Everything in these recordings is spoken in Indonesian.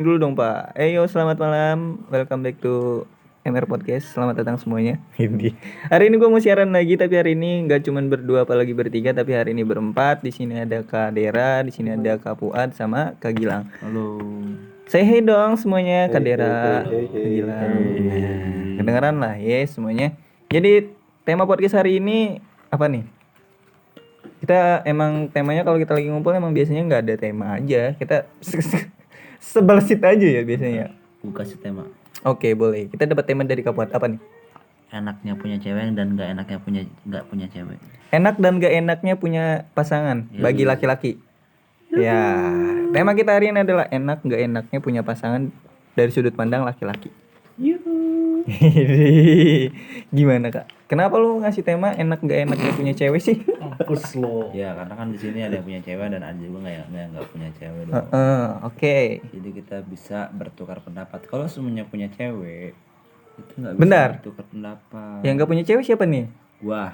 Dulu dong Pak. Yo selamat malam. Welcome back to MR Podcast. Selamat datang semuanya. Ini. Hari ini gue mau siaran lagi, tapi hari ini nggak cuman berdua apalagi bertiga, tapi hari ini berempat. Di sini ada Kak Dera, di sini ada Kak Fuad sama Kak Gilang. Halo. Say hey dong semuanya, Kak Dera, Hey. Kak Gilang. Nah, kedengeran lah ya semuanya. Jadi tema podcast hari ini apa nih? Kita emang temanya kalau kita lagi ngumpul emang biasanya nggak ada tema aja. Kita sebelsit aja ya biasanya. Gue kasih tema. Oke, boleh. Kita dapat tema dari Kak Fuad. Apa nih? Enaknya punya cewek dan nggak enaknya nggak punya cewek. Enak dan gak enaknya punya pasangan Ya, bagi laki-laki. Ya, tema kita hari ini adalah enak gak enaknya punya pasangan dari sudut pandang laki-laki. Gimana Kak? Kenapa lu ngasih tema enak gak enaknya punya cewek sih? Mampus lo. Ya karena kan di sini ada yang punya cewek dan ada juga nggak punya cewek dong. Oke. Jadi kita bisa bertukar pendapat. Kalau semuanya punya cewek itu nggak bisa Benar. bertukar pendapat. Yang gak punya cewek siapa nih? Wah.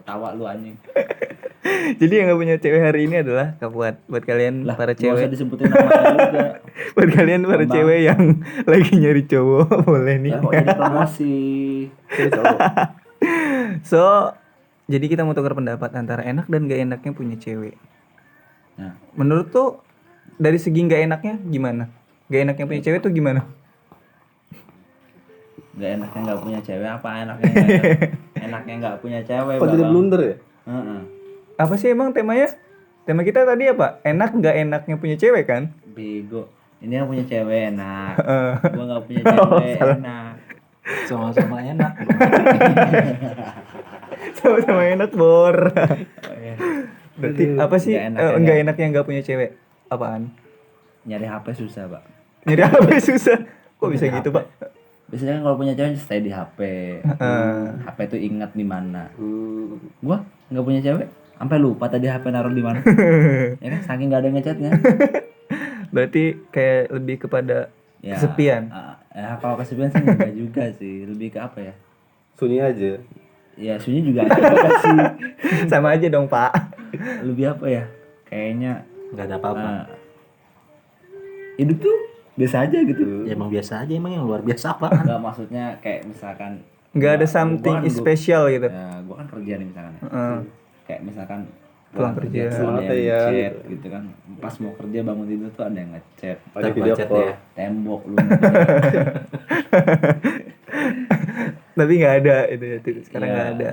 Ketawa lu anjing. Jadi yang gak punya cewek hari ini adalah Kak Fuad. Buat kalian Lah, para nggak usah cewek. disebutin namanya juga. Buat kalian para Bambang. cewek yang lagi nyari cowok boleh nih. Ya, kok jadi promosi. So, jadi kita mau tukar pendapat antara enak dan gak enaknya punya cewek. Nah, Menurut tuh dari segi gak enaknya gimana? Gak enaknya punya cewek tuh gimana? nggak enaknya nggak punya cewek apa enaknya nggak punya cewek. Kok jadi Bang? blunder ya? Heeh. Apa sih emang temanya? Tema kita tadi apa? Enak gak enaknya punya cewek kan? Bego. Ini yang punya cewek enak. Heeh. Gua nggak punya cewek salah. enak. Sama-sama enak. Sama-sama enak bor. Oh, iya. Berarti apa sih Nggak enak, nggak enaknya gak punya cewek? Apaan? Nyari HP susah, Pak. Nyari HP susah. Kok bisa gitu Pak? Biasanya kan kalau punya cewek stay di HP. HP itu ingat di mana. Gua nggak punya cewek, sampai lupa tadi HP naruh di mana. Ya kan saking nggak ada ngechatnya. Berarti kayak lebih kepada Ya, kesepian. Ya kalau kesepian sih enggak juga sih, lebih ke apa ya? Sunyi aja. Ya sunyi juga ada juga sih. Sama aja dong Pak. Lebih apa ya? Kayaknya Gak ada apa-apa. Hidup tuh biasa aja gitu. Ya emang biasa aja, emang yang luar biasa apa? Enggak, maksudnya kayak misalkan Nggak ada something special gitu. Ya, gua kan kerja nih misalkan. Heeh. Kayak misalkan Pulang gua kerja. ada Semangat yang ya, ngechat gitu kan. Pas mau kerja bangun tidur tuh ada yang ngechat. Ada video call. Tembok lu. Tapi nggak ada itu ya. Sekarang nggak ada.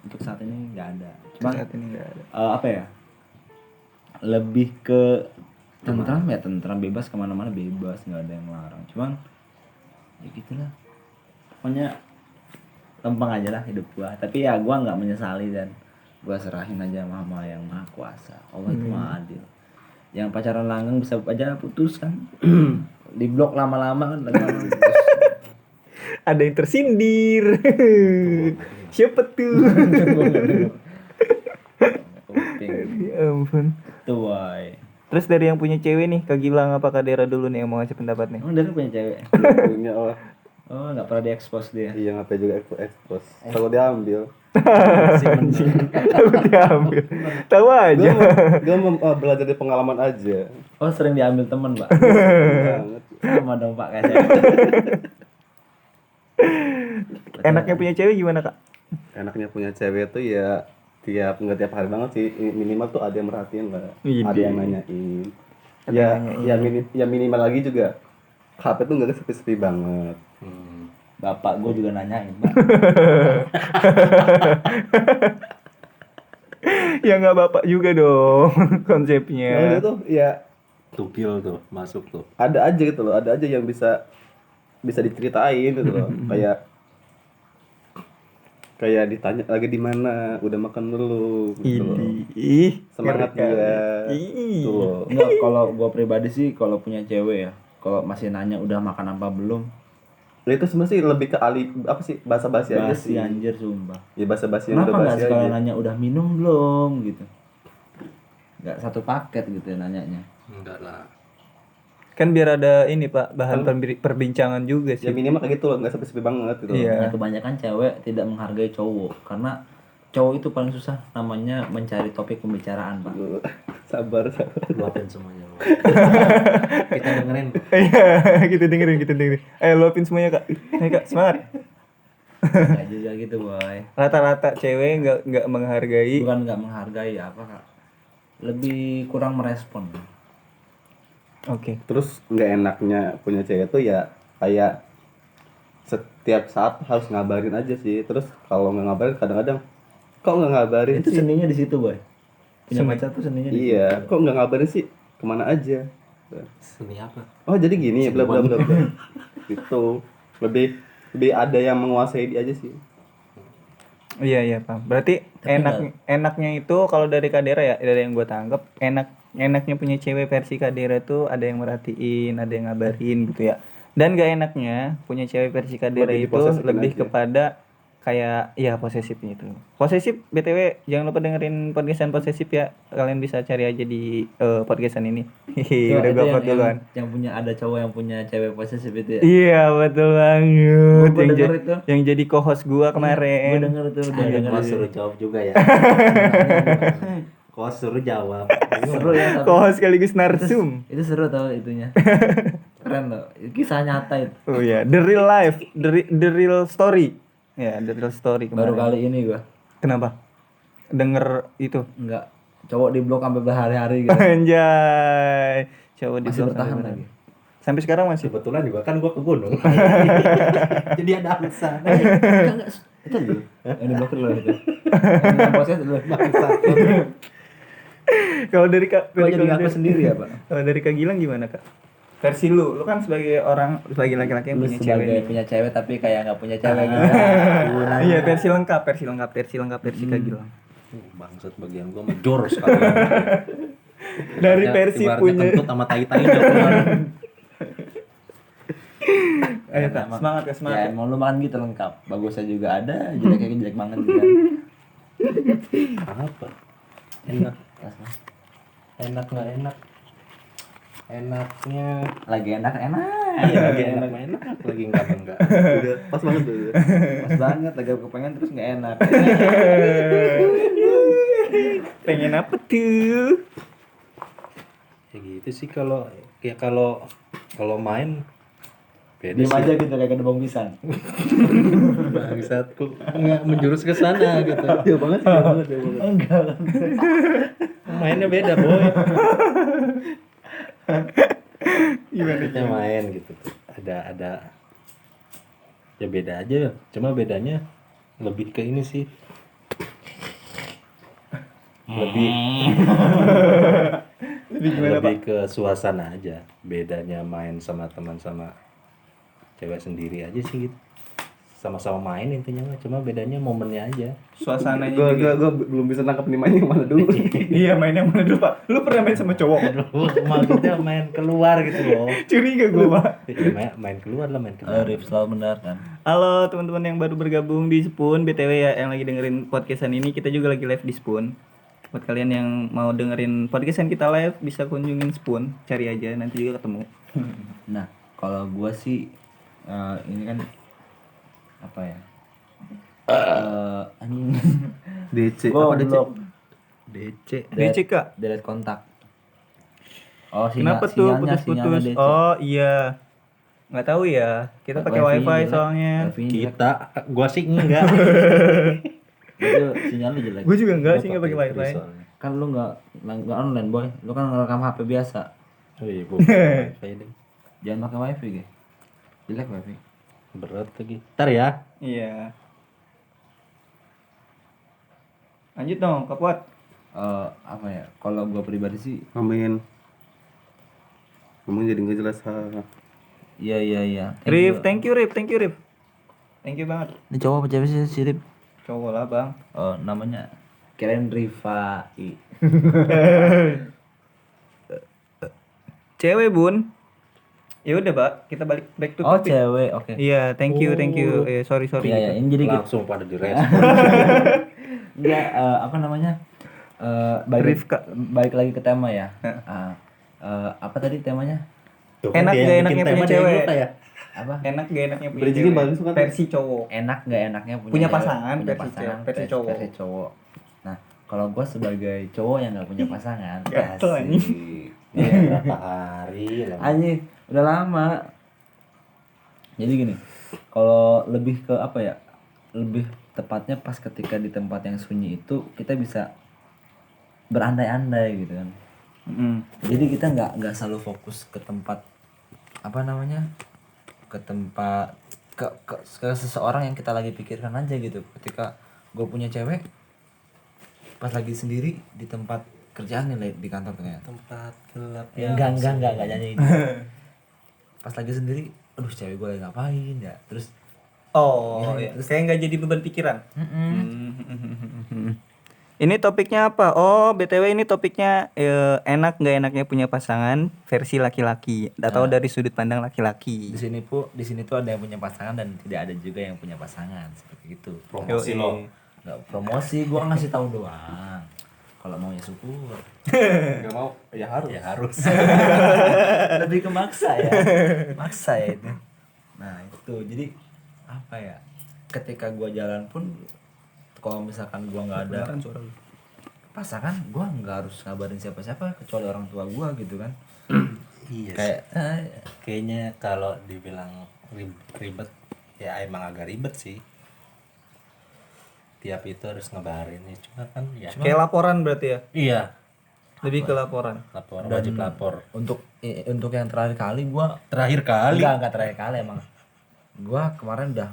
Untuk saat ini nggak ada. Cuma Saat ini nggak ada. apa ya? Lebih ke tentram ya, tentram bebas kemana-mana bebas, nggak ada yang larang. Cuman ya gitulah. Pokoknya lempeng aja lah hidup gua. Tapi ya gua nggak menyesali dan gua serahin aja sama yang maha kuasa. Allah itu maha adil. Yang pacaran langgeng bisa aja putus kan. Di blok lama-lama kan lama-lama putus. Ada yang tersindir. Siapa tuh? Ya ampun. Tuh woy. Terus dari yang punya cewek nih, Kak Gilang apa Kak Dera dulu nih yang mau ngasih pendapat nih? Emang dia punya cewek? Punya lah. Oh nggak pernah diekspos dia. Iya, ngapain juga expose. Kalau diambil. Tahu diambil. Tahu aja. Gue mau belajar dari pengalaman aja. Oh sering diambil temen pak? Banget. Sama dong pak kayak Enaknya punya cewek gimana Kak? Enaknya punya cewek tuh ya nggak tiap hari banget sih, minimal tuh ada yang merhatiin lah, Ide. ada yang nanyain. Ada Ya, yang ya minimal lagi juga HP tuh nggak sepi-sepi banget. Bapak gue juga nanyain pak. Ya nggak bapak juga dong Nah, konsepnya. dia tuh ya Tupil tuh masuk tuh. ada aja gitu loh, ada aja yang bisa diceritain gitu loh. kayak ditanya lagi di mana, udah makan belum gitu loh. Ih, Semangat ngeri kali. juga. Ih. Gitu loh. Enggak, kalau gue pribadi sih kalau punya cewek ya, kalau masih nanya udah makan apa belum, Nah, itu sebenarnya sih lebih ke apa sih, basa-basi aja basi sih. anjir sumpah. Ya basa-basi yang Kenapa udah nggak basi sekalian aja. nanya udah minum belum gitu? Nggak satu paket gitu ya nanyanya. Enggak lah. Kan biar ada ini Pak, bahan perbincangan juga Ya sih. minimal kayak gitu loh, nggak sepi-sepi banget gitu. Iya. Nah, kebanyakan cewek tidak menghargai cowok karena cowok itu paling susah namanya mencari topik pembicaraan, Pak. Sabar. Luapin semuanya. Kita dengerin. Iya, kita dengerin. Ayo luapin semuanya kak. Ayo kak, semangat. Nggak juga gitu, boy. Rata-rata cewek nggak menghargai. Bukan nggak menghargai apa, Kak. Lebih kurang merespon. Oke. Terus nggak enaknya punya cewek tuh ya kayak setiap saat harus ngabarin aja sih. Terus kalau nggak ngabarin kadang-kadang kok nggak ngabarin Itu sih? seninya di situ, boy. Punya pacar tuh seninya di situ. Iya, kok nggak ngabarin sih? Kemana aja? Seni apa? Oh jadi gini, bla bla bla bla. Gitu. Lebih ada yang menguasai dia aja sih. Iya paham. Berarti enaknya itu kalau dari Kadera ya, dari yang gue tangkap enaknya punya cewek versi Kadera tuh ada yang merhatiin, ada yang ngabarin gitu ya. Dan gak enaknya punya cewek versi Kadera Lebih itu diposesifin lebih aja. kepada kayak ya posesifnya itu. Posesif BTW jangan lupa dengerin podcastan posesif ya. Kalian bisa cari aja di podcastan ini. Hihi, Itu- udah itu gue upload duluan. yang punya ada cowok yang punya cewek posesif itu ya. Iya betul banget. Gua denger itu. Yang jadi co-host gua Gue kemarin. denger tuh udah denger. Kau suruh jawab juga ya. Kau suruh jawab. Seru ya tapi Co-host sekaligus narsum. itu seru tau itunya. Keren loh. Kisah nyata itu. Oh ya, the real life, the real story. Ya, the real story Baru kemarin. kali ini gua Kenapa? Denger itu. enggak cowok di blok sampai berhari-hari gitu. Anjay. Cowok di Masih blok bertahan sampai lagi. mana? Sampai sekarang masih. Kebetulan juga kan gua ke gunung. Jadi ada alasan. Itu dulu. Yang diblokir loh itu. Yang proses dulu. Kalau dari Kak, Kok jadi ngaku sendiri ya, Pak? Kalau dari Kak Gilang gimana, Kak? Versi lu kan sebagai orang sebagai laki-laki yang Lu punya sebagai cewek. punya cewek tapi kayak nggak punya cewek gitu. Iya, versi lengkap versi Kak Gilang. Bangsat bagian gua major sekali. Dari versi Ibaratnya punya. kentut sama tai-tai udah keluar. Ayo Kak, semangat ya, semangat. Ya emang lu makan gitu lengkap. Bagusnya juga ada, jeleknya jelek banget gitu kan. Apa? Enak. Enak nggak enak? Enaknya Lagi enak. iya lagi enak mah enak, lagi enggak. Udah pas banget tuh. Pas banget lagi kepengen terus nggak enak. Pengen apa tuh? Ya gitu sih kalau kalau main beda Diam sih. aja gitu kayak ada bang pisang. Bangsat kok nggak menjurus ke sana gitu. Jauh banget sih, jauh banget. Enggak. Mainnya beda boy. Gimana? Kita main gitu tuh. Ada ya beda aja. Cuma bedanya lebih ke ini sih. Lebih ke suasana aja. Bedanya main sama teman sama cewek sendiri aja sih gitu. Sama-sama main intinya mah, cuma bedanya momennya aja. Suasananya Gue juga. belum bisa nangkep nih mainnya yang mana dulu. Iya, mainnya mana dulu, Pak? Lu pernah main sama cowok? Maksudnya main keluar gitu loh. Curiga gue, Pak. Ya, main keluar lah main keluar. Rif selalu benar kan. Halo teman-teman yang baru bergabung di Spoon, BTW ya yang lagi dengerin podcastan ini, kita juga lagi live di Spoon. Buat kalian yang mau dengerin podcastan kita live, bisa kunjungin Spoon, cari aja nanti juga ketemu. Nah, kalau gua sih ini kan apa ya? Anjing. DC. Gua Apa DC? blok. DC. DC, Kak. Delete kontak. Oh, Kenapa tuh sinyalnya putus-putus? DC. Oh, iya. Nggak tahu ya. Kita pakai Wifi wifi jelek. soalnya. Wifi-nya jelek. Gua sih enggak. Itu sinyalnya jelek. Gue juga enggak sih nggak pakai wifi. Soalnya. Kan lu nggak online, boy. Lu kan ngerekam HP biasa. Oh iya, gua pakai wifi deh. Jangan pakai wifi, guys. Jelek wifi. Berat lagi. Ntar ya. Iya. Lanjut dong, Kak Puat. Apa ya? Kalau gua pribadi sih, Amin. Ngomong jadi nggak jelas. iya. Rif, thank you Rif. Thank you banget. Ini cowok apa cewek sih, si Rif? Cowok lah, Bang. Oh, namanya keren Rifai. Cewek, Bun. Ya udah, Pak. Kita balik back to Oh, topic. cewek. Oke. Iya, thank you. Sorry Iya, gitu. iya, ini jadi gitu. Langsung pada direspon. Enggak, apa namanya? Balik, Rifka. balik lagi ke tema ya. Apa tadi temanya? Tuh, kan Enak dia gak yang enaknya bikin punya tema, dia yang cewek? lupa ya. apa Enak gak enaknya punya Bridging-nya cewek? bagus kan? Versi cowok. enak nggak enaknya Punya cewek, pasangan, punya versi pasangan versi cowok. versi cowok. Nah kalau gue sebagai cowok yang nggak punya pasangan, Gatel, asik. anjing. Ya, berapa hari lah. Anjing, udah lama. Jadi gini, kalau lebih ke apa ya? Lebih tepatnya pas ketika di tempat yang sunyi itu kita bisa berandai-andai gitu kan. Jadi kita nggak selalu fokus ke tempat apa namanya? Ke tempat ke seseorang yang kita lagi pikirkan aja gitu. Ketika gue punya cewek, pas lagi sendiri di tempat kerjaan nih di kantor ternyata. Tempat gelap Enggak nyanyi. Pas lagi sendiri, aduh cewek gue lagi ngapain ya? Terus Oh, Iya, iya. Kayak nggak jadi beban pikiran. mm-mm. Ini topiknya apa? Oh, BTW ini topiknya enak nggak enaknya punya pasangan versi laki-laki. Atau dari sudut pandang laki-laki. di sini tuh ada yang punya pasangan dan tidak ada juga yang punya pasangan seperti itu. promosi Yoi. lo. Nggak promosi, gua ngasih tahu doang. Kalau maunya syukur. Gak mau, ya harus. Ya harus. Lebih ke maksa ya. Maksa ya itu. Nah, itu. Jadi apa ya? Ketika gua jalan pun kalau misalkan gua nggak ada pasangan, gua nggak harus ngabarin siapa-siapa kecuali orang tua gua gitu kan. Iya sih. Kayak Kayaknya kalau dibilang ribet ya emang agak ribet sih. Tiap itu harus ngebarin ya. Cuma kan ya. Kayak laporan berarti ya? Iya. Lebih ke laporan. Lapor, wajib lapor. untuk yang terakhir kali gua Terakhir kali. enggak terakhir kali emang. Gua kemarin udah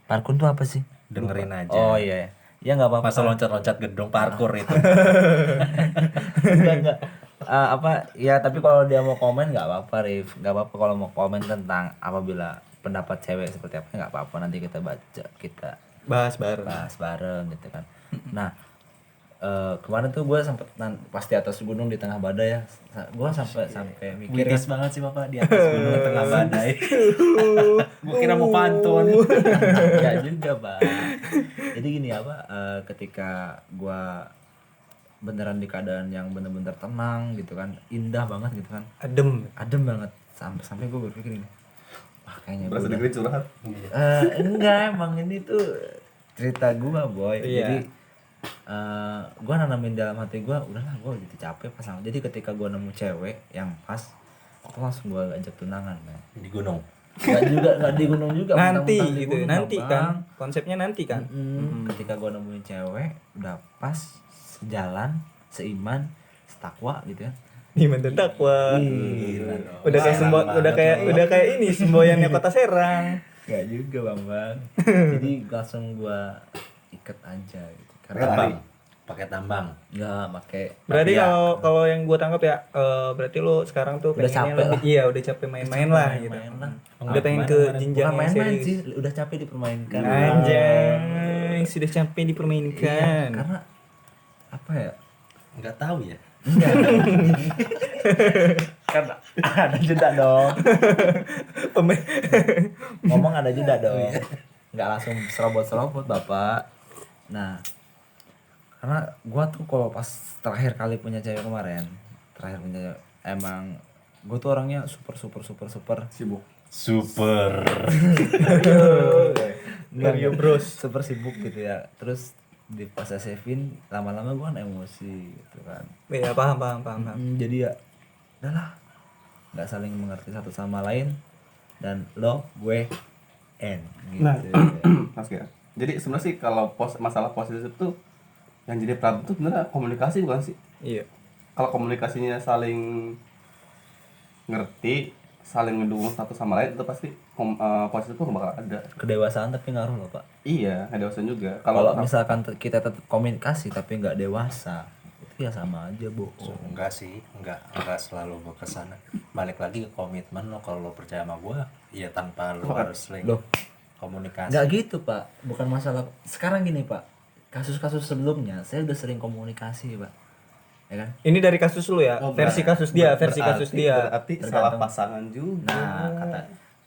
parkour tuh apa sih? Dengerin aja. Oh iya. Ya enggak apa-apa. Masa loncat-loncat gedung parkur itu. enggak. Apa ya tapi kalau dia mau komen nggak apa-apa Rif, nggak apa-apa kalau mau komen tentang apabila pendapat cewek seperti apa nggak apa-apa, nanti kita baca, kita Bahas bareng. bahas bareng gitu kan. Nah kemarin tuh gue sempet pas di atas gunung di tengah badai ya, gue sampai mikir Witis banget sih Bapak di atas gunung tengah badai. Gua kira mau pantun. Nggak juga Pak. Jadi gini apa, ketika gue beneran di keadaan yang bener-bener tenang gitu kan, indah banget gitu kan, adem banget, sampai gue berpikir ini, wah kayaknya gue Berasa dengerin curhat. enggak, emang ini tuh cerita gue boy. Iya. Jadi gue nanamin dalam hati gue, udahlah gue gitu capek pasangan. Jadi ketika gue nemu cewek yang pas, itu langsung gue ajak tunangan man. Di gunung. Nggak di gunung juga, Nanti mentang-mentang di gitu. gunung, Nanti Bang. kan. Konsepnya nanti kan. Ketika gue nemuin cewek udah pas, sejalan, seiman, setakwa gitu kan. Iman dan takwa. Gila dong. Udah kayak udah kayak ini semboyannya Kota Serang. Gak juga bang. Jadi langsung gue iket aja gitu. Tambang. Pakai tambang. Nggak pakai. Berarti Tapi ya- kalau yang gua tangkap ya, berarti lu sekarang tuh Udah pengennya capek lebih, lah. iya udah capek main-main lah gitu. Main lah. Udah pengen ke jenjang Bukan yang main-main serius. sih, udah capek dipermainkan. Anjay, sudah capek Iya, dipermainkan. karena apa ya? Enggak tahu ya. Enggak. Kan ada jeda dong. Pemain- Ngomong ada jeda dong. Nggak langsung serobot-serobot bapak. Nah, karena gua tuh kalau pas terakhir kali punya cewek kemarin, emang gua tuh orangnya super Sibuk. Super. Mario Bros. super sibuk gitu ya. Terus di pas Sevin lama-lama gua kan emosi gitu kan. Iya, paham. Jadi ya udahlah, nggak saling mengerti satu sama lain dan lo gue end gitu. Nah, Mas ya. Jadi sebenarnya sih kalau masalah posesif tuh yang jadi problem tuh sebenarnya komunikasi bukan sih? Iya. Kalau komunikasinya saling ngerti, saling ngedukung satu sama lain itu pasti posesif tuh bakal ada. Kedewasaan tapi ngaruh loh pak. Iya, ada dosen juga. Kalau misalkan kita tetap komunikasi tapi nggak dewasa, itu ya sama aja bohong. Enggak sih, enggak selalu gua kesana. Balik lagi ke komitmen lo, kalau lo percaya sama gua, ya tanpa lo harus sering Loh. komunikasi. Nggak gitu pak, bukan masalah. Sekarang gini pak, kasus-kasus sebelumnya saya udah sering komunikasi pak, ya kan? Ini dari kasus lu ya, versi kasus dia, Berarti salah Tergantung. pasangan juga. Nah kata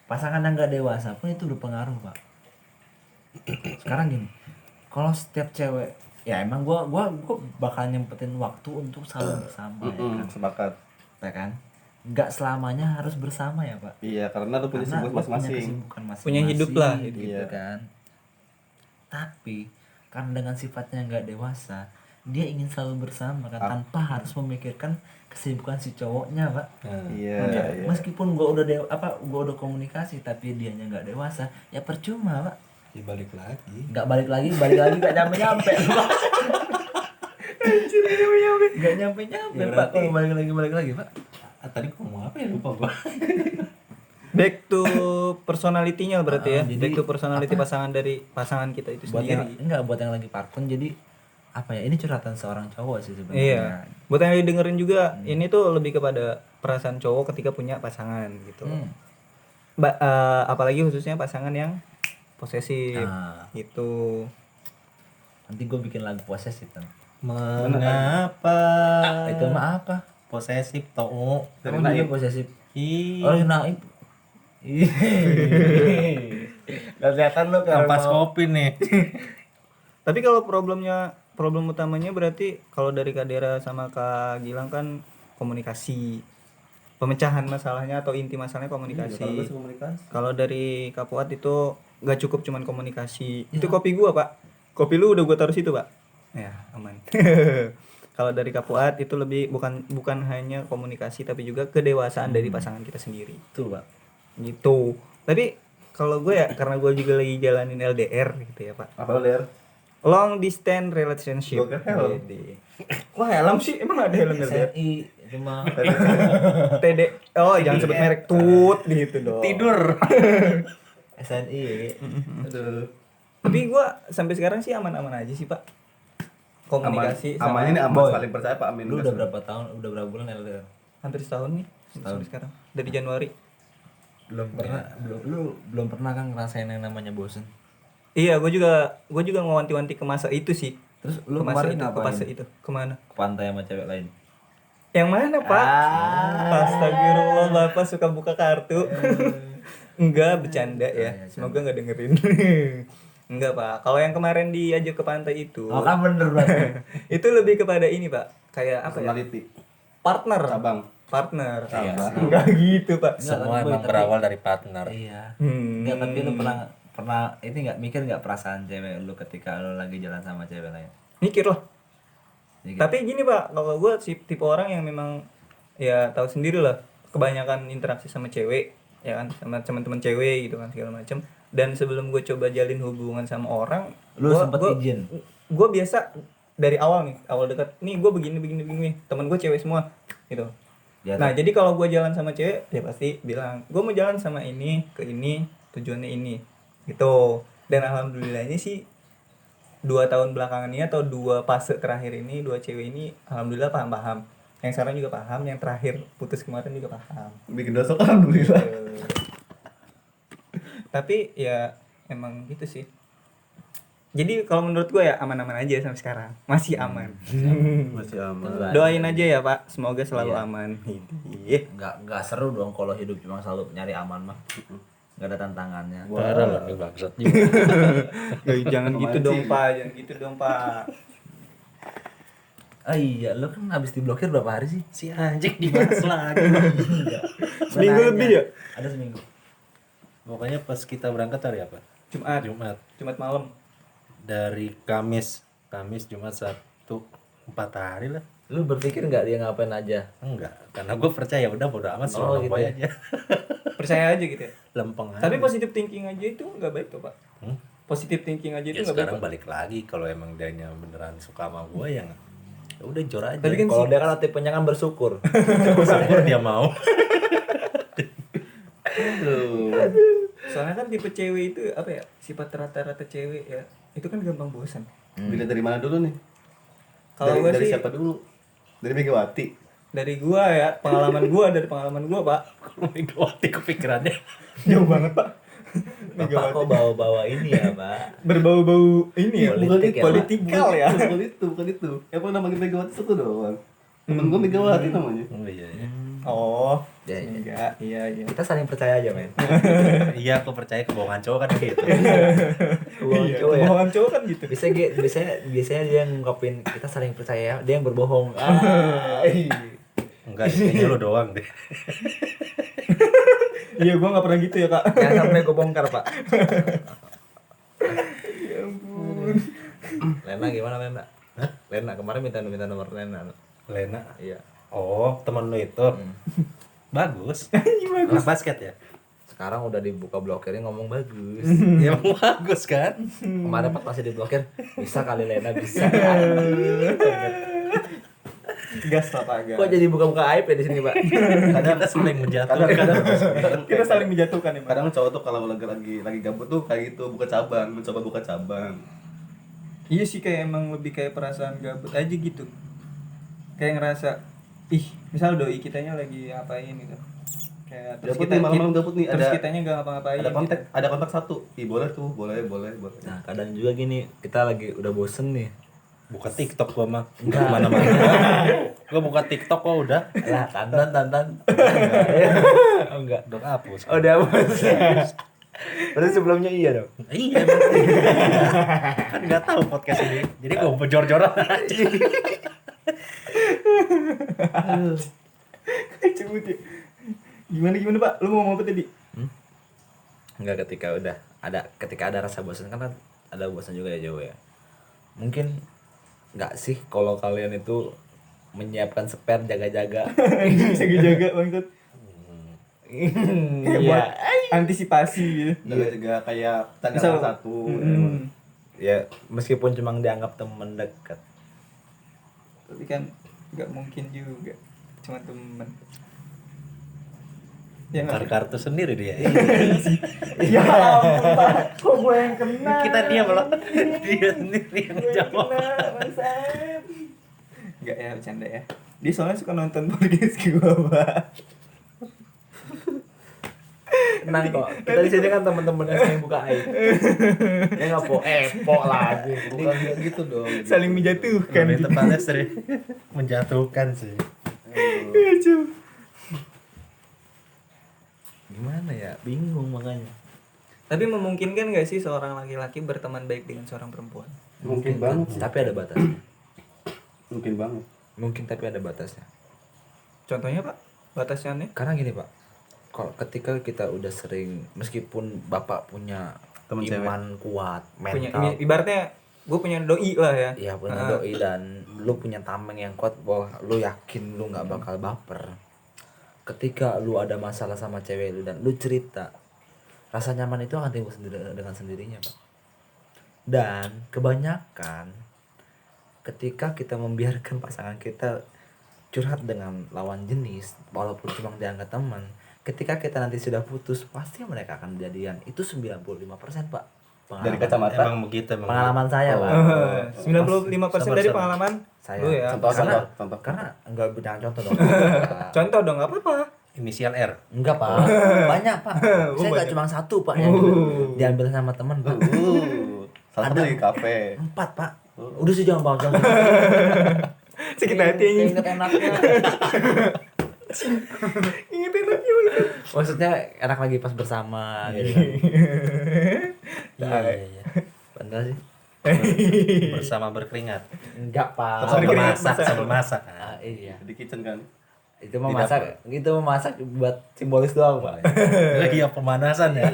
pasangan yang nggak dewasa pun itu berpengaruh pak. Sekarang gini, kalau setiap cewek, ya emang gua bakal nyempetin waktu untuk selalu bersama ya kan? Sepakat. Ya kan? nggak selamanya harus bersama ya Pak. Iya, karena lu punya Karena sibuk lu punya masing-masing. kesibukan masing-masing. Punya hidup lah, gitu Iya. kan. Tapi karena dengan sifatnya nggak dewasa, dia ingin selalu bersama kan tanpa harus memikirkan kesibukan si cowoknya Pak. Iya, Ya, iya. meskipun gua udah komunikasi tapi dianya nggak dewasa, ya percuma Pak. Dibalik lagi. Nggak balik lagi nggak nyampe Pak. Nggak nyampe Ya, Pak kalau balik lagi Pak. Tadi gua ngomong apa ya, lupa gua. Back to personality-nya berarti ya. jadi Back to personality pasangan kita itu Buat yang sendiri. buat yang lagi parkun, jadi apa ya, ini curhatan seorang cowok sih sebenarnya. Iya. Buat yang lagi dengerin juga, ini tuh lebih kepada perasaan cowok ketika punya pasangan gitu. Apalagi khususnya pasangan yang posesif Nah. gitu. Nanti gue bikin lagu posesif kan. Mengapa? Itu mah apa? Posesif tau. Dari Kamu juga Naib. posesif. Ih, Oh, Naib. Gak kelihatan lu kan. ampas kopi nih. Tapi kalau problem utamanya berarti kalau dari Kak Dera sama Kak Gilang kan komunikasi. Pemecahan masalahnya atau inti masalahnya komunikasi. Kalau gue sih komunikasi. Kalau dari Kak Fuad itu gak cukup cuman komunikasi. Itu kopi gua, Pak. Kopi lu udah gua taruh situ, Pak. Ya, aman. Kalau dari Kak Fuad itu lebih bukan hanya komunikasi tapi juga kedewasaan dari pasangan kita sendiri. Tuh, Pak. Gitu. Tapi kalau gue ya karena gue juga lagi jalanin LDR gitu ya, Pak. Apa lu, Der? Long distance relationship. Gua kira helm. Jadi, wah helm sih emang ada helm LDR. SNI cuma TD. Oh jangan sebut merek tut gitu dong. Tidur. SNI ya. Aduh. Tapi gue sampai sekarang sih aman-aman aja sih pak. Komunikasi Aman ini aman Boy. paling percaya Pak Amin. Lu udah berapa tahun, udah berapa bulan LDR? hampir setahun nih sampai sekarang dari Januari. Belum pernah kan ngerasain yang namanya bosen. Iya gue juga ngewanti-wanti ke masa itu sih. Terus lu Ke masa kemarin itu, ke ngapain? fase itu kemana? Ke pantai sama cewek lain. Yang mana pak? Astagfirullah bapak suka buka kartu. Enggak bercanda ya. Semoga nggak dengerin. Enggak pak. Kalau yang kemarin diajak ke pantai itu, Oh kan bener banget. itu lebih kepada ini pak. Kayak apa ya? Personality. Partner. Cabang. Partner. Iya. Enggak gitu pak. Semua Boy, emang tapi- berawal dari partner. Iya. Hmm. Enggak, tapi lu pernah ini nggak mikir nggak perasaan cewek lu ketika lu lagi jalan sama cewek lain? Mikir lah. Mikir. Tapi gini pak, kalau gue tipe orang yang memang ya tahu sendiri lah, kebanyakan interaksi sama cewek, ya kan, sama teman-teman cewek gitu kan segala macam. Dan sebelum gue coba jalin hubungan sama orang, Lu sempet izin? Gue biasa dari awal nih, awal dekat, nih gue begini, teman gue cewek semua, gitu. Ya, Nah jadi kalau gue jalan sama cewek, ya pasti bilang, gue mau jalan sama ini, ke ini, tujuannya ini, gitu. Dan alhamdulillahnya sih 2 tahun belakangan ini atau 2 fase terakhir ini 2 cewek ini alhamdulillah paham. Yang sekarang juga paham, yang terakhir putus kemarin juga paham. Bikin dosa alhamdulillah. Tapi ya emang gitu sih. Jadi kalau menurut gue ya aman-aman aja sampai sekarang. Masih aman. Masih aman. Doain aja ya Pak, semoga selalu Iya. aman. Iya. nggak seru dong kalau hidup cuma selalu nyari aman mah. Nggak ada tantangannya. Parah loh nih bangsat juga. Jangan gitu dong Pak, jangan gitu dong Pak. Oh iya, lu kan habis diblokir berapa hari sih? Si anjing dibahas lagi. Seminggu Gua nanya. lebih ya? Ada seminggu. Pokoknya pas kita berangkat hari apa? Jumat. Malam. Dari Kamis, Jumat, Sabtu, 4 hari lah. Lu berpikir nggak dia ngapain aja? Enggak, karena gue percaya udah bodo amat Oh, selalu gitu ya. aja. Percaya aja gitu ya. Lempeng aja. Tapi positive thinking aja itu nggak baik tuh Pak. Positive thinking aja ya itu nggak baik. sekarang Pak. balik lagi kalau emang dianya beneran suka sama gue ya udah jor aja. Tapi kan Kalau dia kan tipenya kan bersyukur. syukur dia mau. Soalnya kan tipe cewek itu apa ya? Sifat rata-rata cewek ya. Itu kan gampang bosan. Bila dari mana dulu nih? Kalau gue dari sih siapa dulu? Dari Megawati. dari gua ya, pengalaman gua, Pak. Megawati kepikirannya. Jauh banget, Pak. Bapak kok bawa-bawa ini ya, Pak? Berbau-bau ini ya, Politik ya, Pak? politikal ya. Bukan itu. Yang pernah manggil Megawati satu doang. Temen gue Megawati namanya. Oh iya iya. Oh, Ya, ya. enggak, iya. Kita saling percaya aja, men. Iya aku percaya kebohongan cowok kan gitu. Uang cowok ya. Kebohongan cowok kan gitu. Biasanya dia ngungkapin kita saling percaya, dia yang berbohong. Ah, Enggak, kayaknya lu doang deh. Iya, gua nggak pernah gitu ya, Kak. Jangan sampai gue bongkar, Pak. Ya ampun. Lena gimana Lena? Lena kemarin minta nomor Lena. Lena. Iya. Oh, temen lu itu. Bagus. Anak basket ya? Sekarang udah dibuka blokirnya ngomong bagus. Ya emang bagus kan? Kemarin pas masih diblokir, bisa kali Lena bisa. Gas lah, Pak, gas. Kok jadi buka-buka aib ya di sini, Pak? Kita saling menjatuhkan. Kita saling menjatuhkan ya, Pak. Kadang cowok tuh kalau lagi gabut tuh kayak gitu, buka cabang, mencoba buka cabang. Iya sih, kayak emang lebih kayak perasaan gabut aja gitu. Kayak ngerasa, ih, misal doi kitanya lagi ngapain gitu. Kayak terus Gabut nih, malam-malam gabut nih, terus ada- kitanya nggak ngapa-ngapain. Ada kontak satu. Ih, boleh tuh, boleh. Nah, kadang juga gini, kita lagi udah bosen nih. Buka TikTok gua mah. Kemana-mana. Gua buka TikTok kok udah. Lah, tantan. Oh, enggak. Udah hapus. Oh, udah bos. Berarti sebelumnya iya dong. Iya berarti. Kan nggak tahu podcast ini. Jadi gua bejor-joran aja. Cebut ya. Gimana Pak? Lu mau ngomong apa tadi? Enggak, ketika ada rasa bosan kan ada bosan juga ya, Jawa ya. Mungkin enggak sih kalau kalian itu menyiapkan spare jaga-jaga. Bisa dijaga bangsat. Iya. Buat antisipasi gitu. Iya juga kayak tanggal Misal- satu. Ya, meskipun cuma dianggap teman dekat. Tapi kan nggak mungkin juga cuma temen. Ya nggak? Kartu sendiri dia. Ya ampun, Pak. Kok gue yang kena? Kita diam loh. Dia sendiri yang jawab. Enggak ya, bercanda ya. Dia soalnya suka nonton podcast gue, Pak. Tenang kok. Kita di sini kan teman-teman yang sering buka aib. Ya enggak po lagi. Bukan kayak gitu dong. Saling menjatuhkan. Lebih tepatnya sering menjatuhkan sih. Lucu. Gimana ya? Bingung makanya. Tapi memungkinkan gak sih seorang laki-laki berteman baik dengan seorang perempuan? Mungkin banget sih. Tapi ada batasnya. Mungkin banget. Mungkin tapi ada batasnya. Contohnya, Pak? Batasnya nih? Karena gini, Pak. Kalau ketika kita udah sering, meskipun Bapak punya Temen cewek. iman kuat, Punya, mental, ibaratnya gue punya doi lah ya. ya punya doi dan lu punya tameng yang kuat bahwa lu yakin lu nggak bakal baper. Ketika lu ada masalah sama cewek lu dan lu cerita, rasa nyaman itu akan timbul dengan sendirinya, Pak. Dan kebanyakan ketika kita membiarkan pasangan kita curhat dengan lawan jenis, walaupun cuma dianggap teman, ketika kita nanti sudah putus, pasti mereka akan jadian. Itu 95%, Pak. Dari kacamata. Emang begitu emang. Pengalaman saya, Pak. 95% dari Sabar. pengalaman Saya. lu ya. Contoh. Karena enggak jangan contoh dong. Contoh dong, nggak apa-apa. Inisial R. Enggak, Pak. Banyak, Pak. Saya enggak cuma satu, Pak, yang diambil sama teman, Pak. Salah satu di kafe. 4, Pak. Udah sih jangan bahas jangan. Sakit hati anjing. Ingat enaknya. Ingat enaknya banget. Maksudnya enak lagi pas bersama gitu kan. Iya. Bener sih. Bersama berkeringat. Enggak, Pak. Sambil masak, sambil masak. Ah, iya. Di kitchen kan. Itu mau masak, buat simbolis doang, Pak. Lagi yang pemanasan ya.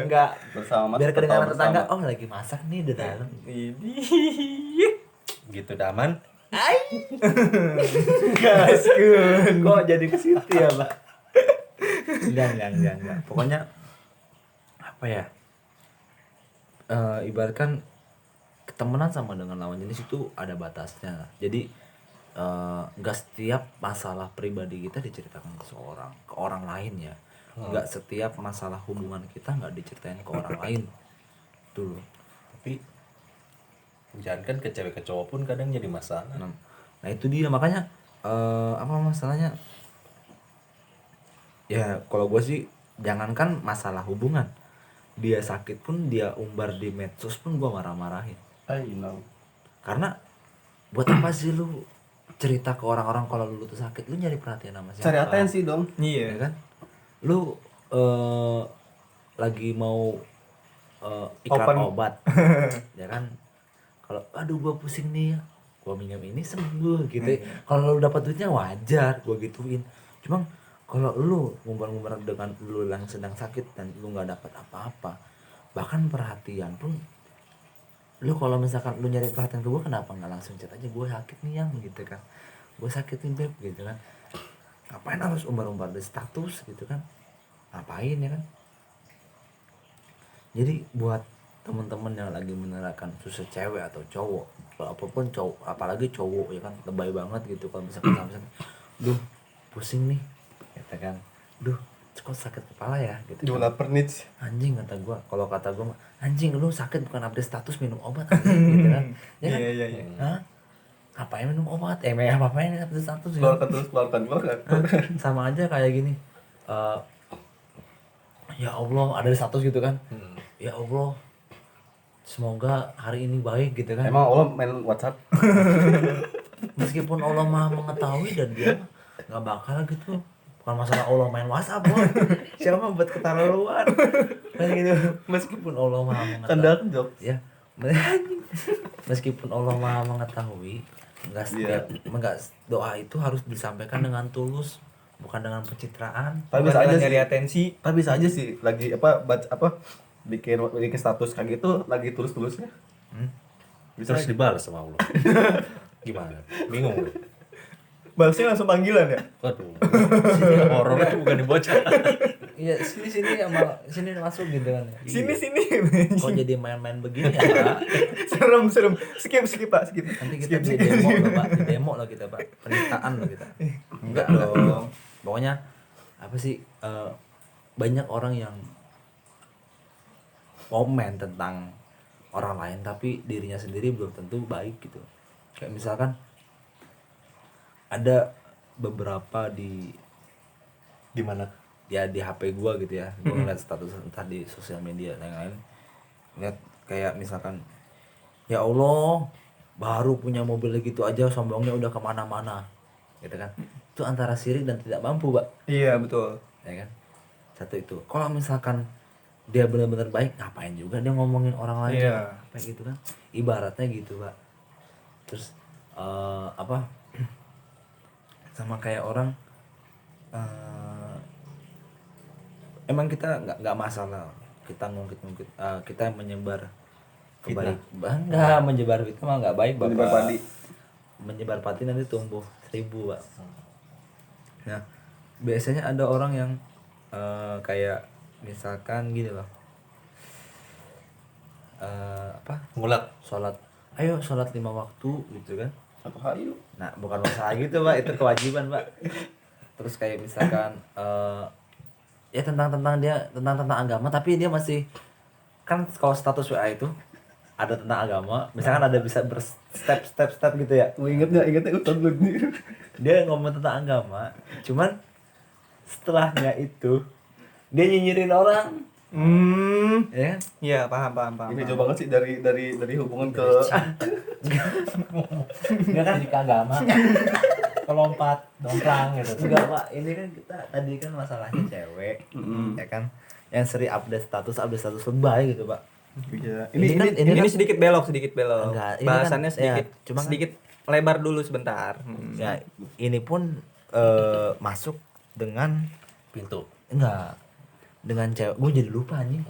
Enggak. Bersama Biar kedengaran bersama. tetangga, oh lagi masak nih di dalam. Gitu daman. Gaskun. Kok jadi ke situ ya, Pak? Enggak. Pokoknya apa ya? Ibaratkan ketemenan sama dengan lawan jenis itu ada batasnya. Jadi enggak setiap masalah pribadi kita diceritakan ke orang lain ya. Enggak setiap masalah hubungan kita enggak diceritain ke orang lain. Tuh. Tapi jangan kan ke cewek ke cowok pun kadang jadi masalah. Nah itu dia makanya apa masalahnya? Ya kalau gue sih jangankan masalah hubungan, dia sakit pun dia umbar di medsos pun gue marah-marahin. I know. Karena buat apa sih lu cerita ke orang-orang kalau lu tuh sakit? Lu nyari perhatian sama siapa? Cari atensi dong. Ya Iya. kan? Lu lagi mau iklan Open. obat, ya kan? Kalau aduh gua pusing nih, gue minjem ini sembuh gitu. Kalau lu dapat duitnya wajar gue gituin. Cuma kalau lu ngumbar-ngumbar dengan lu yang sedang sakit dan lu nggak dapat apa-apa, bahkan perhatian pun, lu kalau misalkan lu nyari perhatian ke gue, kenapa nggak langsung chat aja, gue sakit nih yang gitu kan, gue sakit nih beb gitu kan, ngapain harus umbar-umbar di status gitu kan, ngapain ya kan. Jadi buat temen-temen yang lagi menerapkan susah cewek atau cowok, apapun cowok, apalagi cowok ya kan, lebay banget gitu kalau misalkan duh pusing nih gitu kan, duh kok sakit kepala ya gitu kan. lapar nih. Anjing kata gua, kalau kata gua mah, anjing lu sakit bukan update status minum obat anjing, gitu kan. Ya kan? Iya. Hah? Ngapain minum obat? Ngapain update status ya? Keluarkan. Hah? Sama aja kayak gini. Eh, ya Allah, ada di status gitu kan. Ya Allah, semoga hari ini baik gitu kan. Emang Allah main WhatsApp? Meskipun Allah Maha mengetahui dan dia nggak bakal gitu. Bukan masalah Allah main WhatsApp, boy. Siapa buat keterlaluan kayak gitu. Meskipun Allah Maha mengetahui, Kandak jok. ya meskipun Allah Maha mengetahui, nggak setiap nggak, doa itu harus disampaikan dengan tulus, bukan dengan pencitraan. Tapi Bukan bisa aja dengan sih. nyari atensi. Tapi bisa aja sih lagi bikin status kayak gitu lagi tulus-tulusnya. Bisa Terus dibalas sama Allah. Gimana? Bingung. Balasnya langsung panggilan ya. Waduh. Sini horor itu bukan dibocah. Iya, sini masuk gitu kan. Sini. Kok jadi main-main begini ya, Pak? serem. Skip Pak, skip. Nanti kita bisa demo loh, Pak. Di demo loh kita, Pak. Penistaan loh kita. Enggak dong. Pokoknya apa sih, banyak orang yang komen tentang orang lain tapi dirinya sendiri belum tentu baik gitu. Kayak misalkan ada beberapa di mana? ya di HP gua gitu ya, gua ngeliat status entah di sosial media yang lain, lihat kayak misalkan, ya Allah baru punya mobil gitu aja sombongnya udah kemana-mana gitu kan. Itu antara sirik dan tidak mampu, Pak, Iya, betul. ya kan. Satu itu. Kalau misalkan dia benar-benar baik, ngapain juga dia ngomongin orang lain, Iya. kayak gitu kan, ibaratnya gitu, Pak. Terus apa, sama kayak orang, emang kita nggak masalah kita ngungkit kita menyebar kebaik, enggak menyebar itu mah nggak baik, Bapak. Menyebar padi. Menyebar padi nanti tumbuh 1000, Pak. Nah, biasanya ada orang yang kayak misalkan gini loh, apa, sholat, ayo sholat 5 waktu gitu kan. Atau hayu. Nah, bukan masalah gitu, Pak, itu kewajiban, Pak. Terus kayak misalkan ya tentang agama, tapi dia masih, kan kalau status WA itu ada tentang agama, misalkan ada bisa berstep gitu ya. Ingatnya Ustaz lu nih. Dia ngomong tentang agama, cuman setelahnya itu dia nyinyirin orang, ya kan? Iya, paham. Ini jauh banget sih dari hubungan ke Enggak kan di agama. Kelompat, dongklang gitu. Enggak, Pak. Ini kan kita tadi kan masalahnya cewek, ya kan? Yang sering update status lebay gitu, Pak. Iya. Ini kan- sedikit belok. Enggak, ini Bahasannya kan- sedikit, ya, cuma kan- sedikit lebar dulu sebentar. Ya, ini pun masuk dengan Pintu. enggak, dengan cewek, gue jadi lupa anjing.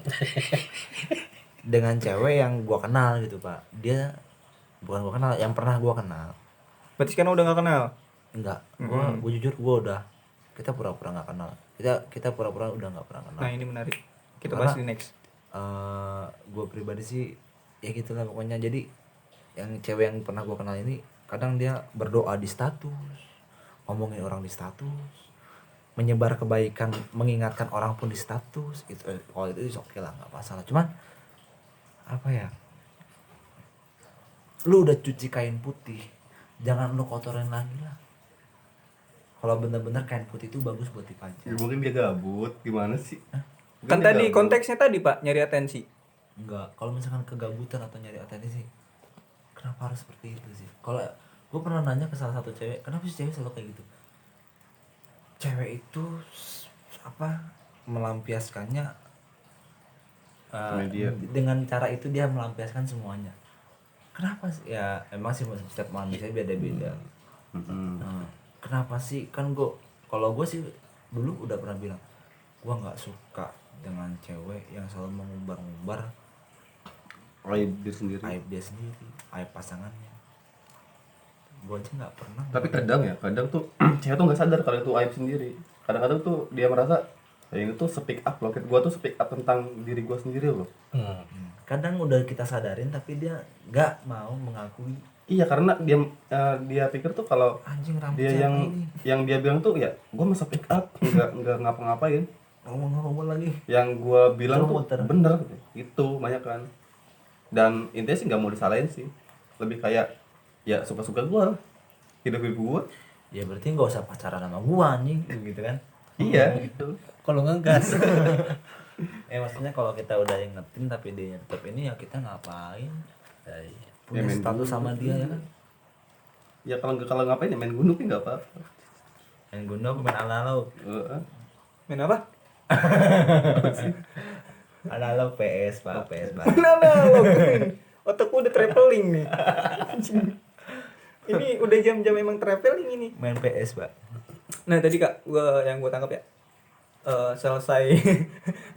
Dengan cewek yang gua kenal gitu, Pak. Dia bukan gua kenal, yang pernah gua kenal. Berarti sekarang udah gak kenal. Enggak, gua jujur gua udah, kita pura-pura nggak kenal. Kita pura-pura udah nggak pernah kenal. Nah, ini menarik. Kita Karena, bahas di next. Gue pribadi sih ya gitulah pokoknya. Jadi yang cewek yang pernah gue kenal ini kadang dia berdoa di status, ngomongin orang di status, menyebar kebaikan, mengingatkan orang pun di status. Itu kalau itu oke lah, nggak masalah. Cuman apa ya, lu udah cuci kain putih, jangan lu kotorin lagi lah. Kalau bener-bener kain putih itu bagus buat dipajang. Ya, mungkin dia gabut, gimana sih? Mungkin Kan dia tadi gabut. konteksnya tadi, Pak, nyari atensi. Enggak, kalau misalkan kegabutan atau nyari atensi sih, kenapa harus seperti itu sih? Kalau gue pernah nanya ke salah satu cewek, kenapa sih cewek selalu kayak gitu? Cewek itu apa, melampiaskannya Media. dengan cara itu dia melampiaskan semuanya. kenapa sih ya, emang sih setiap manusia beda-beda. Nah, kenapa sih, kan kalau gue sih dulu udah pernah bilang gue nggak suka dengan cewek yang selalu mengumbar-ngumbar Aib diri sendiri. aib dia sendiri, aib pasangannya. Gue aja nggak pernah. Tapi kadang tuh cewek tuh nggak sadar kalau itu aib sendiri. Kadang-kadang tuh dia merasa yang itu speak up loh. Gua tuh speak up tentang diri gua sendiri loh. Kadang udah kita sadarin tapi dia nggak mau mengakui. Iya, karena dia pikir tuh kalau Anjing, rambut dia siapa yang ini? yang dia bilang tuh ya gua masa speak up, nggak ngapa-ngapain. Ngomong-ngomong lagi. Yang gua bilang tuh Muter-muter. bener itu banyak kan. Dan intinya sih nggak mau disalahin sih, lebih kayak ya suka-suka gua, hidup gua. Ya berarti nggak usah pacaran sama gua anjing gitu kan. Iya gitu. Kalau ngegas. Maksudnya kalau kita udah ingetin tapi dia tetap ini, ya kita ngapain? Punya main status gunung. sama dia ya kan. Ya kalau ngapain ya main gunung nggak apa-apa. Main gunung, main analog. Main apa? Analog PS Pak, PS Pak. Analog. Otakku udah traveling nih. Anjing. Ini udah jam-jam emang traveling ini. Main PS Pak. Nah tadi Kak, yang gua tangkap ya, selesai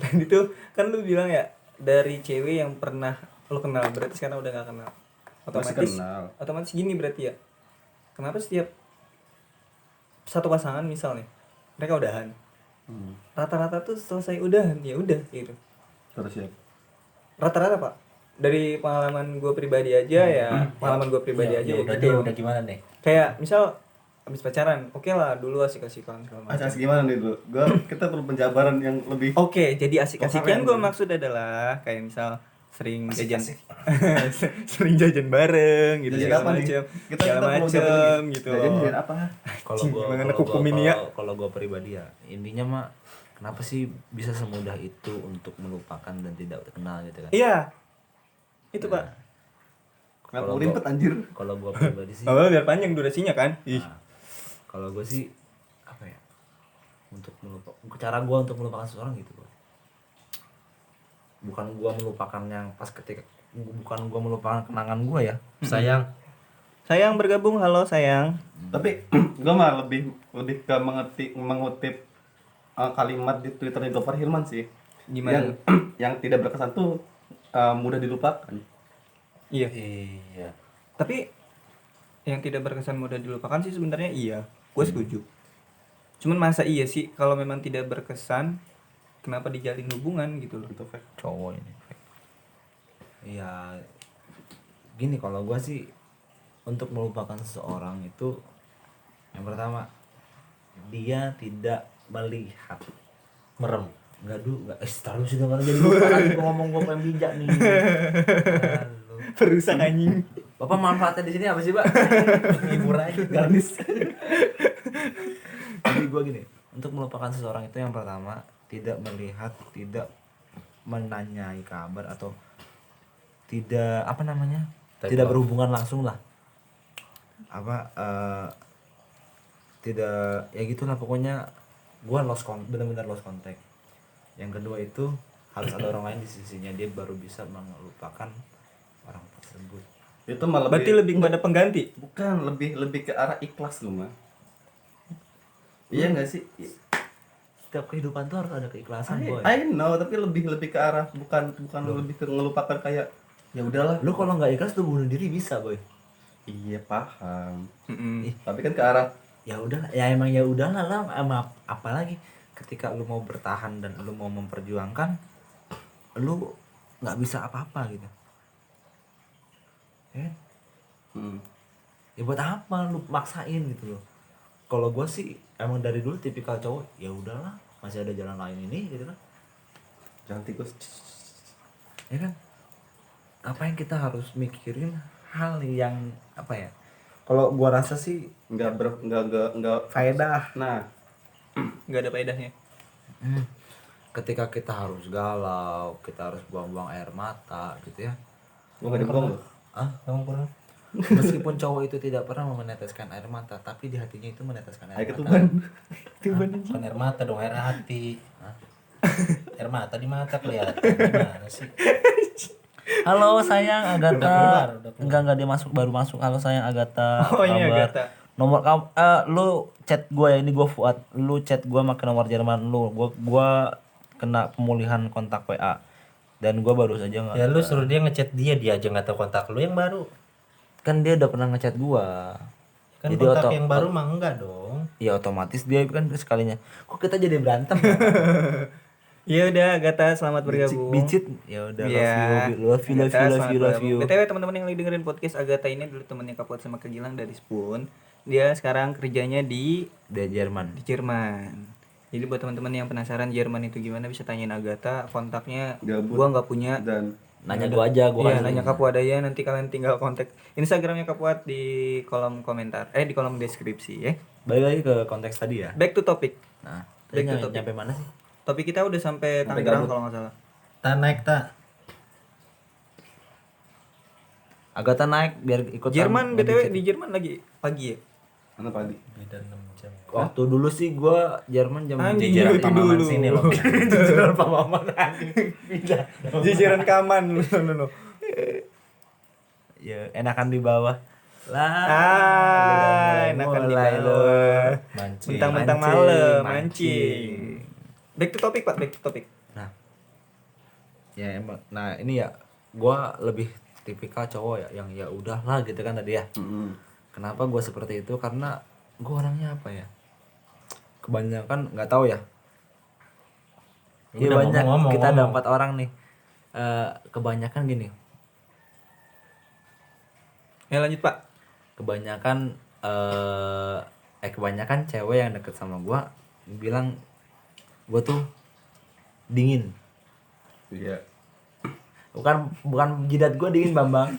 dan itu kan lu bilang ya dari cewek yang pernah lu kenal, berarti sekarang udah gak kenal. kenal. Otomatis gini berarti ya. Kenapa setiap satu pasangan misalnya mereka udahan, rata-rata tuh selesai udahan ya udah gitu. Terus ya. Rata-rata Pak. Dari pengalaman gue pribadi aja ya, pengalaman gue pribadi aja ya udah gitu. deh, udah gimana nih? Kayak misal habis pacaran, oke lah dulu asik-asikan segala macam. Asik gimana nih dulu? Kita perlu penjabaran yang lebih. Oke, jadi asik-asik yang gue Keren. maksud adalah kayak misal sering jajan sering jajan bareng gitu Jajan segala apa nih? macem Kita segala perlu macem jabaran gitu Jajan apa? Kalau Cing, gua gimana hukum ini ya? kalau gua pribadi ya, intinya mah kenapa sih bisa semudah itu untuk melupakan dan tidak terkenal gitu kan? iya itu Pak. Kenapa Kalau ngelimpet anjir? Kalau gua pribadi sih, Biar panjang durasinya kan. nah, kalau gua sih apa ya? Untuk cara gua untuk melupakan seseorang gitu, Bro. Bukan gua melupakan yang pas ketika, bukan gua melupakan kenangan gua ya. Sayang bergabung, halo sayang. Tapi gue mah lebih ke mengutip kalimat di Twitternya Gofar Hilman sih. Gimana? Yang tidak berkesan tuh mudah dilupakan. Iya. Iya. Tapi yang tidak berkesan mudah dilupakan sih sebenarnya iya, gue setuju. Cuman masa iya sih kalau memang tidak berkesan, kenapa dijalin hubungan gitu loh? Itu fact. Cowok ini. Iya. Gini, kalau gua sih untuk melupakan seseorang itu yang pertama, dia tidak melihat merem. Enggak taruh sih dong, jadi lupa lagi gua ngomong, gua pengen bijak nih. Halo. Perusak anjing. Bapak manfaatnya di sini apa sih, Pak? Hibur aja, garnis. Jadi gua gini, untuk melupakan seseorang itu yang pertama, tidak melihat, tidak menanyai kabar, atau tidak apa namanya? Tidak berhubungan langsung lah. Tidak, ya gitulah pokoknya, gua benar-benar lost contact. Yang kedua itu harus ada orang lain di sisinya, dia baru bisa melupakan orang tersebut. Itu malah Berarti lebih kepada pengganti. bukan lebih ke arah ikhlas lu mah. Iya enggak sih? Setiap kehidupan tuh harus ada keikhlasan, boy. I know, tapi lebih ke arah bukan lebih ke ngelupakan kayak ya udahlah. Lu kalau nggak ikhlas tuh bunuh diri bisa, boy. Iya paham. Mm-mm. Tapi kan ke arah Ya udah, ya emang ya udahlah lah, emang apalagi ketika lu mau bertahan dan lu mau memperjuangkan, lu nggak bisa apa-apa gitu. Ya buat apa lu maksain gitu loh. Kalau gua sih emang dari dulu tipikal cowok, ya udahlah, masih ada jalan lain ini gitu kan. jangan tikus. Ya kan? Apa yang kita harus mikirin hal yang apa ya? Kalau gua rasa sih Enggak faedah. Nah, Nggak ada faedahnya. Ketika kita harus galau, kita harus buang-buang air mata gitu ya. gua enggak dibuang loh. Kamu pernah? Meskipun cowok itu tidak pernah meneteskan air mata, tapi di hatinya itu meneteskan air Air mata. ketuban. Bukan air mata dong, air hati. Air mata di mata kelihatan. Gimana sih? Halo sayang Agatha. Udah keluar. Enggak dia baru masuk. Halo sayang Agatha. Oh, apa iya, kabar? Agatha. Nomor kamu lu chat gue ya, ini gue Fuad. Lu chat gue pakai nomor Jerman lu. Gua kena pemulihan kontak WA. Dan gue baru saja nggak. Ya lu suruh dia ngechat dia aja nggak tahu kontak lu yang baru. Kan dia udah pernah ngechat gue. Kan Jadi kontak yang baru mah enggak dong. Ya otomatis dia kan sekalinya. Kok kita jadi berantem? Ya udah, Agatha selamat bergabung. Bicit. Ya udah Iya. love you. Agatha, selamat bergabung. BTW teman-teman yang lagi dengerin podcast, Agatha ini dulu temannya Kapuat sama Kegilang dari Spoon. Dia sekarang kerjanya di Jerman. Jerman. Jadi buat teman-teman yang penasaran Jerman itu gimana bisa tanyain Agatha, kontaknya Gabut. gua nggak punya. Dan Nanya gua aja, gua Iya, kasih. nanya Kapuat aja, nanti kalian tinggal kontak Instagramnya Kapuat di kolom komentar, di kolom deskripsi ya. Balik lagi ke konteks tadi ya. Back to topic. Nah, Back to tadi topic. nyampe mana sih? Topik kita udah sampai Tangerang kalau nggak salah. Tak naik tak. Agatha naik biar ikut Jerman, sama- BTW di Jerman lagi pagi ya. mana padi? Beda 6 jam. Waktu dulu sih gua Jerman jam Anjing, Jajaran itu Pamaman dulu. sini loh. Jajaran Pamaman anjing. Jajaran kaman. No. Ya, enakan di bawah. Lah. Enakan di mulai bawah. lo. Mancing. Mentang-mentang Mancing, malam, mancing. mancing. Back to topic, Pak, back to topic. Nah. Ya emang nah ini ya gua lebih tipikal cowok ya yang ya udahlah gitu kan tadi ya. Kenapa gua seperti itu? Karena gua orangnya apa ya? Kebanyakan nggak tahu ya. Ya Udah, banyak ngomong, kita ada ngomong. 4 orang nih. Kebanyakan gini. Ya lanjut, Pak. Kebanyakan kebanyakan cewek yang deket sama gua bilang gua tuh dingin. Iya. Bukan jidat gua dingin, Bambang.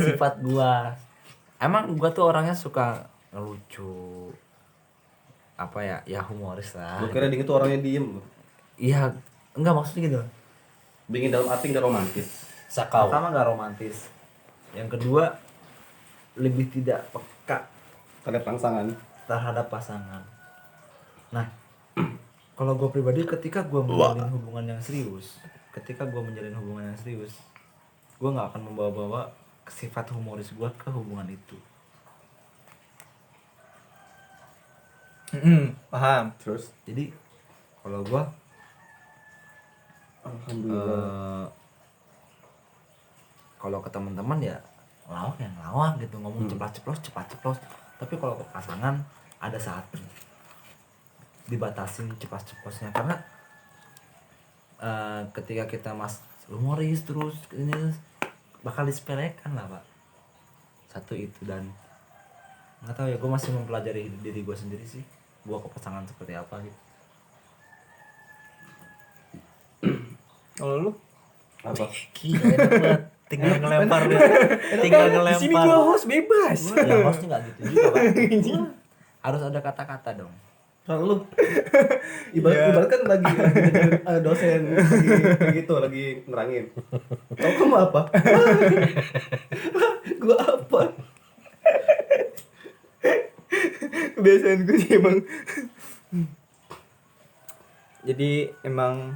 Sifat gua. Emang gua tuh orangnya suka ngelucu. Apa ya? Ya humoris lah. Gue kira dingin tuh orangnya diem loh. Iya, enggak maksudnya gitu. Dingin dalam arti nggak romantis. Sakau. Pertama nggak romantis. Yang kedua lebih tidak peka Karena rangsangan. terhadap pasangan. Nah, kalau gue pribadi ketika gue menjalin hubungan yang serius, gue nggak akan membawa-bawa sifat humoris gue ke hubungan itu. Paham. Terus Jadi kalau gue alhamdulillah. kalau ke teman-teman ya lawak yang lawak gitu, ngomong cepat-ceplos. Tapi kalau ke pasangan ada saatnya dibatasin cepat-ceplosnya karena ketika kita humoris terus ini bakal disepelekan lah Pak. Satu itu, dan nggak tahu ya, gue masih mempelajari diri gue sendiri sih, gue ke pasangan seperti apa gitu. Kalau lu? Apa? Gila enak banget. Tinggal ngelempar dia. Tinggal Di sini ngelempar. gua host bebas. Ya maksudnya nggak gitu juga Pak. Harus ada kata-kata dong. Kalau lu ibarat kan lagi ngajarin, dosen lagi gitu lagi nerangin. Kau kamu apa? Gua apa? Kebiasaan gue sih emang. Jadi emang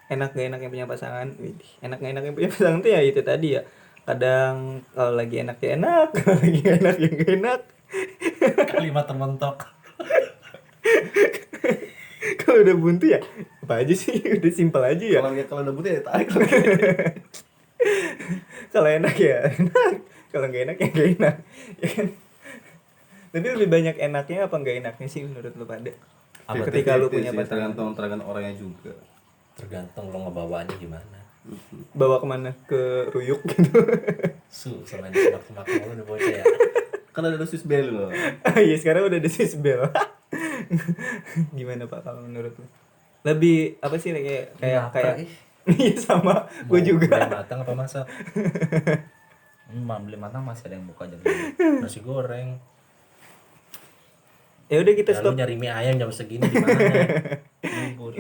enak gak enak yang punya pasangan. Widih, enak gak enak yang punya pasangan tuh ya itu tadi ya. Kadang kalau lagi enak ya enak, kalau lagi gak enak ya gak enak. Kalimat termentok. Kalau udah buntu ya apa aja sih, udah simpel aja ya. Kalau udah butuh ya tarik. Kalau enak ya enak, kalau gak enak ya gak enak, ya kan. Tapi lebih banyak enaknya apa gak enaknya sih menurut lu pada? Ketika lu punya pasangan, tergantung orangnya juga. Tergantung lo ngebawanya gimana. bawa kemana? Ke ruyuk gitu. Sama di semak-semak mulu udah bocah ya. Kan ada dosis bel loh. Iya, sekarang udah ada sisbel. Gimana Pak kalau menurut lu? Lebih apa sih kayak iya sama gue juga. Beli matang apa masak? Beli matang masih ada yang buka jam Nasi goreng. Ya udah kita Ya, lu stop. nyari mie ayam jam segini di mana? Libur.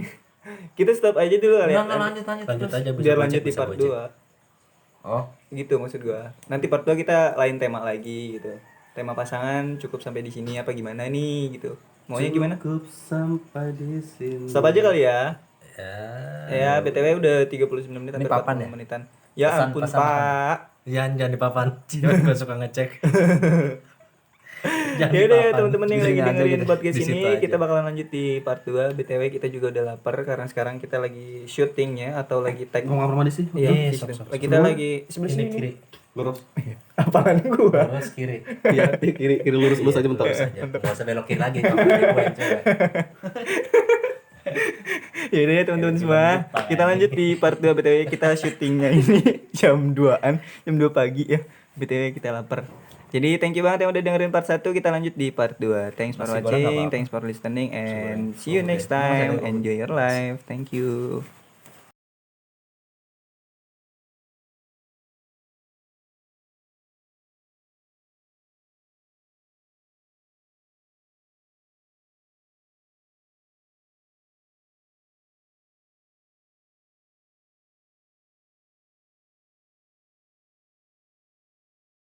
Kita stop aja dulu kali ya. Enggak, lanjut Lanjut aja bisa Biar gojek, lanjut di bisa part gojek. 2. Oh, Gitu maksud gua. Nanti part 2 kita lain tema lagi gitu. Tema pasangan cukup sampai di sini apa gimana nih gitu. Maunya gimana? Cukup sampai di sini. Stop aja kali ya. Ya. Ya, BTW udah 39 menit Ini sampai papan 40 ya? menitan. Ya Pesan- ampun pesan Pak. Jangan dipapan. Gue suka ngecek. Jangan Ya udah ya dipapan. teman-teman yang Di lagi sini aja dengerin gitu. podcast Di situ ini aja. kita bakalan lanjut di part 2. BTW kita juga udah lapar karena sekarang kita lagi syutingnya atau lagi tag. Ngomong apa sih? Iya, Iya, di situ. sok. Kita lagi sebelah Ini sini. kiri. Lurus. Apaan gua? Terus kiri. Iya, kiri lurus lurus aja bentar. Terus aja. Gak usah belokin lagi kalau gue yang cewek. Ya udah ya teman-teman semua. lupa, Kita lanjut di part 2 BTW kita syutingnya ini jam 2-an, jam 2 pagi ya. BTW kita lapar. Jadi thank you banget yang udah dengerin part 1. Kita lanjut di part 2. Thanks for Nasi goreng nggak watching, apa-apa. thanks for listening and see you next time. Enjoy your life. Thank you.